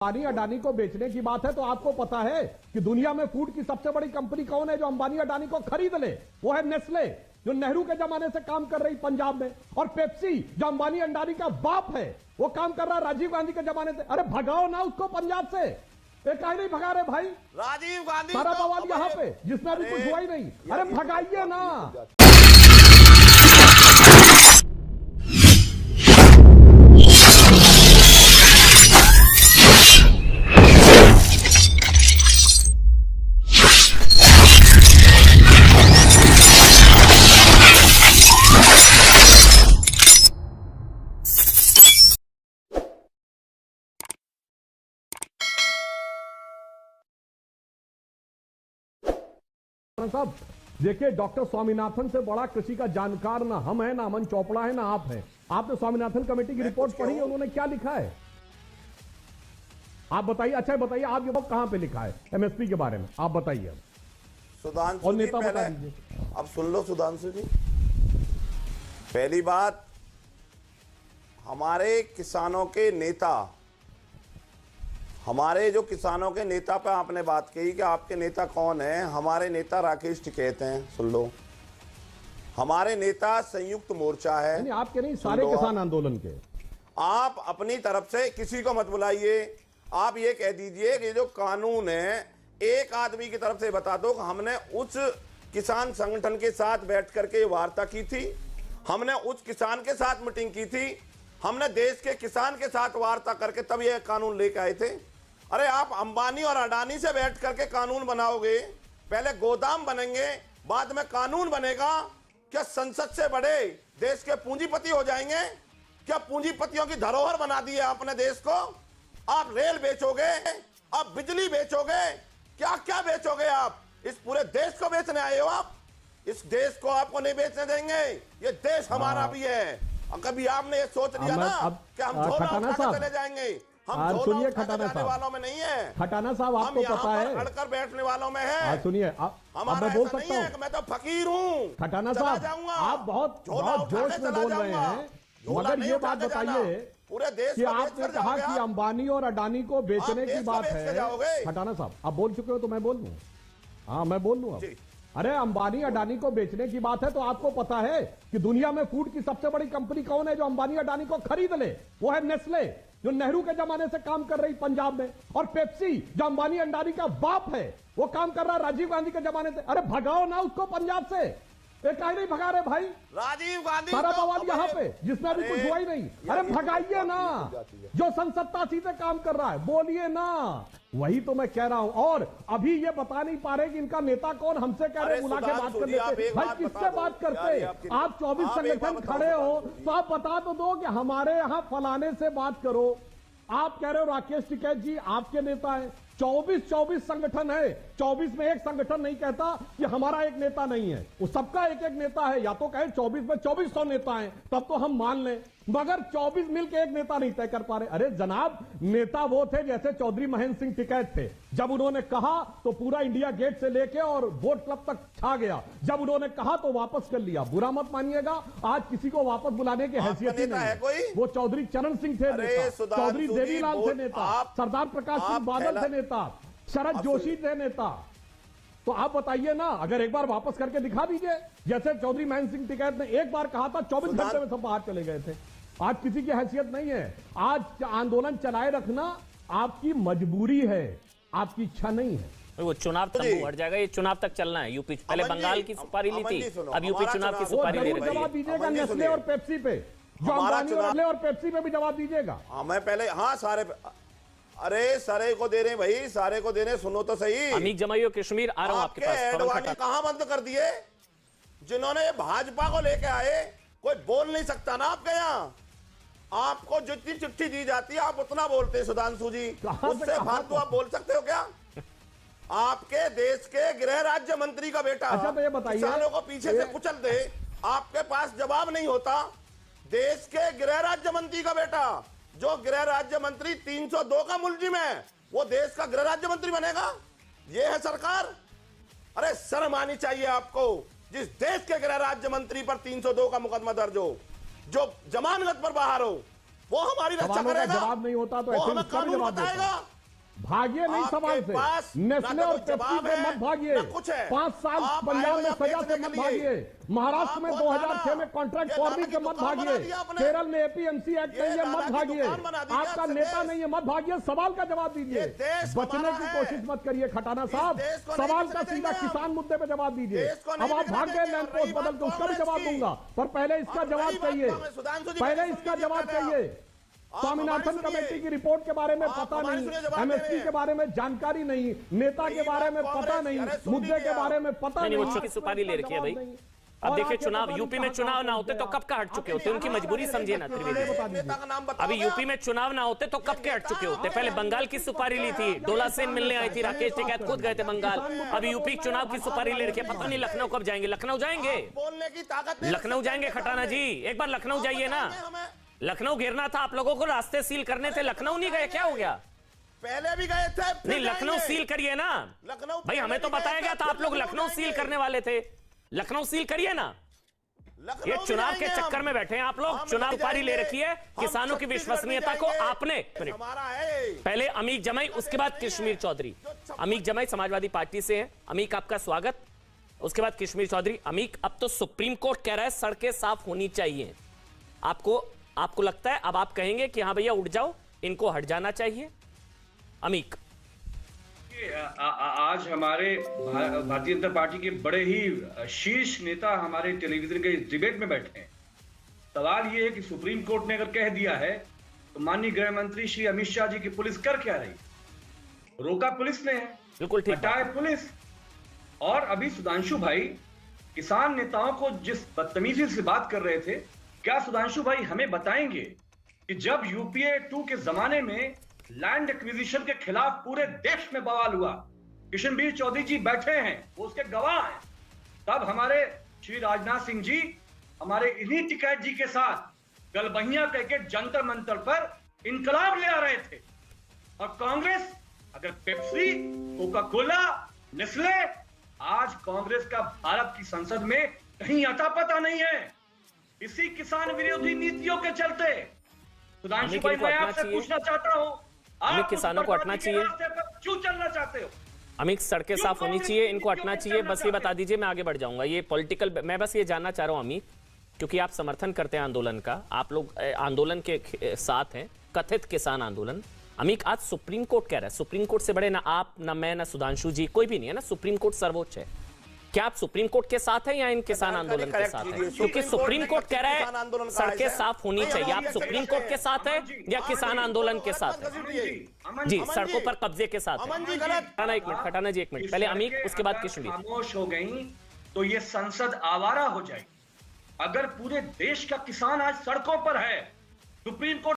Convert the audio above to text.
अंबानी अडानी को बेचने की बात है तो आपको पता है कि दुनिया में फूड की सबसे बड़ी कंपनी कौन है जो अंबानी अडानी को खरीद ले? वो है नेस्ले, जो नेहरू के जमाने से काम कर रही पंजाब में। और पेप्सी, जो अंबानी अडानी का बाप है, वो काम कर रहा है राजीव गांधी के जमाने से। अरे भगाओ ना उसको पंजाब से, एक नहीं भगा रहे भाई। राजीव गांधी सारा बवाल यहाँ पे, जिसमें अभी कुछ हुआ ही नहीं। अरे भगाइए ना। साहब देखिए, डॉक्टर स्वामीनाथन से बड़ा कृषि का जानकार ना हम है, ना अमन चोपड़ा है, ना आप हैं। आपने स्वामीनाथन कमेटी की रिपोर्ट पढ़ी है, उन्होंने क्या लिखा है आप बताइए। अच्छा बताइए, आप ये कहां पे लिखा है एमएसपी के बारे में, आप बताइए। सुधांशु और जी नेता बता दीजिए। अब सुन लो सुधांशु जी, पहली बात, हमारे किसानों के नेता, हमारे जो किसानों के नेता पे आपने बात कही कि आपके नेता कौन है। हमारे नेता राकेश टिकैत हैं, सुन लो। हमारे नेता संयुक्त मोर्चा है। नहीं, आपके नहीं, सारे किसान आंदोलन के। आप अपनी तरफ से किसी को मत बुलाइए। आप ये कह दीजिए कि जो कानून है, एक आदमी की तरफ से बता दो कि हमने उच्च किसान संगठन के साथ बैठ करके वार्ता की थी, हमने उच्च किसान के साथ मीटिंग की थी, हमने देश के किसान के साथ वार्ता करके तब यह कानून लेकर आए थे। अरे आप अंबानी और अडानी से बैठ करके कानून बनाओगे? पहले गोदाम बनेंगे, बाद में कानून बनेगा? क्या संसद से बड़े देश के पूंजीपति हो जाएंगे? क्या पूंजीपतियों की धरोहर बना दी है आपने देश को? आप रेल बेचोगे, आप बिजली बेचोगे, क्या क्या बेचोगे आप? इस पूरे देश को बेचने आए हो आप? इस देश को आपको नहीं बेचने देंगे। ये देश हमारा भी है। और कभी आपने ये सोच लिया ना कि हम झोला उठा के चले जाएंगे? हम सुनिए खटाना साहब, वालों में नहीं है। खटाना साहब, आपको पता है, अड़कर बैठने वालों में है। सुनिए, हमारा मैं बोल सकता हूँ, मैं तो फकीर हूँ। खटाना साहब, आप बहुत जोश में बोल रहे हैं, मगर ये बात बताइए पूरे देश कि आपने कहा कि अंबानी और अडानी को बेचने की बात है। खटाना साहब, आप बोल चुके हो तो मैं बोल दूं? हाँ, मैं बोल दूं अब। अरे अंबानी अडानी को बेचने की बात है तो आपको पता है कि दुनिया में फूड की सबसे बड़ी कंपनी कौन है जो अंबानी अडानी को खरीद ले? वो है नेस्ले, जो नेहरू के जमाने से काम कर रही पंजाब में। और पेप्सी, जो अंबानी अडानी का बाप है, वो काम कर रहा है राजीव गांधी के जमाने से। अरे भगाओ ना उसको पंजाब से, एक नहीं भगा रहे भाई। राजीव गांधी सारा बवाल यहाँ पे, जिसमें अभी कुछ हुआ ही नहीं। अरे भगाइए ना, जो संसत्ता सीधे काम कर रहा है, बोलिए ना। वही तो मैं कह रहा हूं। और अभी ये बता नहीं पा रहे कि इनका नेता कौन, हमसे कह रहे बुला के बात कर लेते। भाई किससे बात करते? आप 24 संगठन खड़े हो तो आप बता तो दो कि हमारे यहाँ फलाने से बात करो। आप कह रहे हो राकेश टिकैत जी आपके नेता है। 24 संगठन है, 24 में एक संगठन नहीं कहता कि हमारा एक नेता नहीं है। वो सबका एक एक नेता है। या तो कहे 24 में 2400 नेता हैं, तब तो हम मान लें, मगर 24 मिलकर एक नेता नहीं तय कर पा रहे। अरे जनाब, नेता वो थे जैसे चौधरी महेंद्र सिंह टिकैत थे। जब उन्होंने कहा तो पूरा इंडिया गेट से लेके और वोट क्लब तक छा गया। जब उन्होंने कहा तो वापस कर लिया। बुरा मत मानिएगा, आज किसी को वापस बुलाने की हैसियत ही नहीं है। वो चौधरी चरण सिंह थे नेता, चौधरी देवीलाल थे नेता, सरदार प्रकाश सिंह बादल थे नेता, शरद जोशी थे नेता। तो आप बताइए ना, अगर एक बार वापस करके दिखा दीजिए, जैसे चौधरी महेंद्र सिंह टिकैत ने एक बार कहा था, 24 घंटे में सब बाहर चले गए थे। आज किसी की हैसियत नहीं है। आज आंदोलन चलाए रखना आपकी मजबूरी है, आपकी इच्छा नहीं है। वो चुनाव तक बढ़ जाएगा, ये चुनाव तक चलना है। यूपी पहले बंगाल की सुपारी ली थी, अब यूपी चुनाव की सुपारी ले रही है। जवाब दीजिएगा नेस्ले और पेप्सी पे, जो अंबानी और पेप्सी पे भी जवाब दीजिएगा। मैं पहले, हाँ सारे, अरे सारे को दे रहे भाई, सारे को दे रहे। सुनो तो सही, अमीक जमाइयो कश्मीर आ रहा हूं आपके पास। एडवाणी कहां बंद कर दिए? जिन्होंने भाजपा को लेके आए, कोई बोल नहीं सकता ना आपके यहाँ। आपको जितनी चिट्ठी दी जाती है आप उतना बोलते हैं सुधांशु जी, उससे फालतू आप बोल सकते हो क्या? आपके देश के गृह राज्य मंत्री का बेटा अच्छा तो ये बताइए, किसानों को पीछे से कुचल दे, आपके पास जवाब नहीं होता। देश के गृह राज्य मंत्री का बेटा, जो गृह राज्य मंत्री 302 का मुलजिम है, वो देश का गृह राज्य मंत्री बनेगा? ये है सरकार? अरे शर्म आनी चाहिए आपको। जिस देश के गृह राज्य मंत्री पर 302 का मुकदमा दर्ज हो, जो जमानत पर बाहर हो, वो हमारी रक्षा सवालों का करेगा, जवाब नहीं होता तो वो ऐसे हमें उसका भी कानून जवाब देता बताएगा। है। भागिए नहीं आपके सवाल पास से, ना नेस्ले तो और कोई जवाब पेप्सी से है, मत भागिए। ना कुछ है। 5 साल आप पंजाब आए में हो सजा यहाँ से बेचने मत के लिए। भागिए, महाराष्ट्र में आप 2006 में ये कॉन्ट्रैक्ट दादा फार्मिंग की से मत दुकान बना भागिए, दी आपने। केरल में एपीएमसी एक्ट ये नहीं है, मत दादा की भागिए। दुकान बना दी आपका आपसे नेता देश। नहीं है, मत भागिए, सवाल का जवाब दीजिए। ये देश बचने हमारा की है। कोशिश मत करिए खटाना साहब, देश को नहीं सवाल बिकने का देंगे सीधा हम। किसान मुद्दे पे जवाब दीजिए। देश को अब नहीं आप बिकने भाग गए देंगे। लैंड और पोस्ट रही बात बदल के उसका भी कांग्रेस जवाब की। दूंगा, पर पहले इसका और जवाब रही बात चाहिए, कांग्रेस, सुधांशु जी, पहले पहले इसका सुनिए जवाब पहले आप। चाहिए। आप स्वामीनाथन हमारी सुनिए। कमेटी की रिपोर्ट के बारे में आप पता हमारी नहीं, सुनिए, जवाब एमएसपी दे रहे के बारे में जानकारी नहीं, नेता के बारे में पता नहीं, मुद्दे के बारे में पता नहीं, नहीं। वो छोटी सुपारी ले रखी है भाई। अब और देखिए आके चुनाव पता यूपी नहीं में कहाँ चुनाव ना कहाँ होते तो पहुंच कब का हट गया। चुके होते, उनकी मजबूरी समझिए ना त्रिवेदी जी। नेता का नाम अभी बताओगे यूपी में चुनाव ना होते तो कब के हट चुके होते। पहले बंगाल की सुपारी ली थी, डोला सेन मिलने आई थी, राकेश टिकैत खुद गए थे बंगाल। अभी यूपी चुनाव की सुपारी ले रखी है, पता नहीं लखनऊ कब जाएंगे। लखनऊ जाएंगे, बोलने की ताकत नहीं। लखनऊ जाएंगे खटाना जी, एक बार लखनऊ जाइए ना। लखनऊ घेरना था आप लोगों को, रास्ते सील करने थे, लखनऊ नहीं गए, क्या हो गया? पहले भी गए थे, फिर नहीं, लखनऊ जाएंगे। सील करिए ना लखनऊ भाई, हमें तो पहले भी बताया गए गया थे, था आप लोग फिर लखनऊ सील जाएंगे। करने वाले थे। लखनऊ सील करिए ना। लखनऊ ये भी चुनाव के जाएंगे चक्कर हम। में बैठे हैं आप लोग, हम चुनाव नहीं पारी ले जाएंगे। रखी है, हम किसानों की छत्तीसगढ़ विश्वसनीयता भी को जाएंगे। आपने हमारा है। पहले अमीक जमाई, उसके बाद कश्मीर चौधरी। अमीक जमाई समाजवादी पार्टी से है। अमीक आपका स्वागत। उसके बाद कश्मीर चौधरी। अमीक, अब तो सुप्रीम कोर्ट कह रहा है सड़कें साफ होनी चाहिए, आपको लगता है अब आप कहेंगे कि हाँ भैया उठ जाओ, इनको हट जाना चाहिए? अमीक, आज हमारे भारतीय जनता पार्टी के बड़े ही शीर्ष नेता हमारे टेलीविजन के डिबेट में बैठे हैं। सवाल यह है कि सुप्रीम कोर्ट ने अगर कह दिया है तो माननीय गृह मंत्री श्री अमित शाह जी की पुलिस कर क्या रही? रोका पुलिस ने है, बिल्कुल ठीक हटाए पुलिस। और अभी सुधांशु भाई किसान नेताओं को जिस बदतमीजी से बात कर रहे थे, क्या सुधांशु भाई हमें बताएंगे कि जब यूपीए 2 के जमाने में लैंड एक्विजिशन के खिलाफ पूरे देश में बवाल हुआ, किशनवीर चौधरी जी बैठे हैं, वो उसके गवाह हैं, तब हमारे श्री राजनाथ सिंह जी हमारे इन्हीं टिकैत जी के साथ गलबहियां कहकर जंतर मंतर पर इनकलाब ले आ रहे थे। और कांग्रेस अगर पेप्सी, कोका कोला, नेस्ले, आज कांग्रेस का भारत की संसद में कहीं अता पता नहीं है, इसी किसान विरोधी नीतियों के चलते। सुधांशु भाई, मैं आपसे पूछना चाहता हूं, हमें किसानों को हटना चाहिए, क्यों चलना चाहते हो? अमित, सड़कें साफ होनी चाहिए, इनको हटना चाहिए, बस ये बता दीजिए, मैं आगे बढ़ जाऊंगा। ये पॉलिटिकल, मैं बस ये जानना चाह रहा हूं अमित, क्योंकि आप समर्थन करते हैं आंदोलन का, आप लोग आंदोलन के साथ हैं, कथित किसान आंदोलन। अमित, आज सुप्रीम कोर्ट कह रहा है, सुप्रीम कोर्ट से बड़े ना आप, ना मैं, ना सुधांशु जी, कोई भी नहीं है ना, सुप्रीम कोर्ट सर्वोच्च है। क्या आप सुप्रीम कोर्ट के साथ हैं या इन किसान आंदोलन के साथ हैं? क्योंकि सुप्रीम कोर्ट कह रहा है सड़कें साफ होनी चाहिए, आप सुप्रीम कोर्ट के साथ हैं या किसान आंदोलन के साथ हैं? जी, सड़कों पर कब्जे के साथ हैं। एक मिनट खटाना जी, एक मिनट पहले अमीक, उसके बाद कश्मीर। खामोश हो गई तो ये संसद आवारा हो जाएगी। अगर पूरे देश का किसान आज सड़कों पर है, सुप्रीम कोर्ट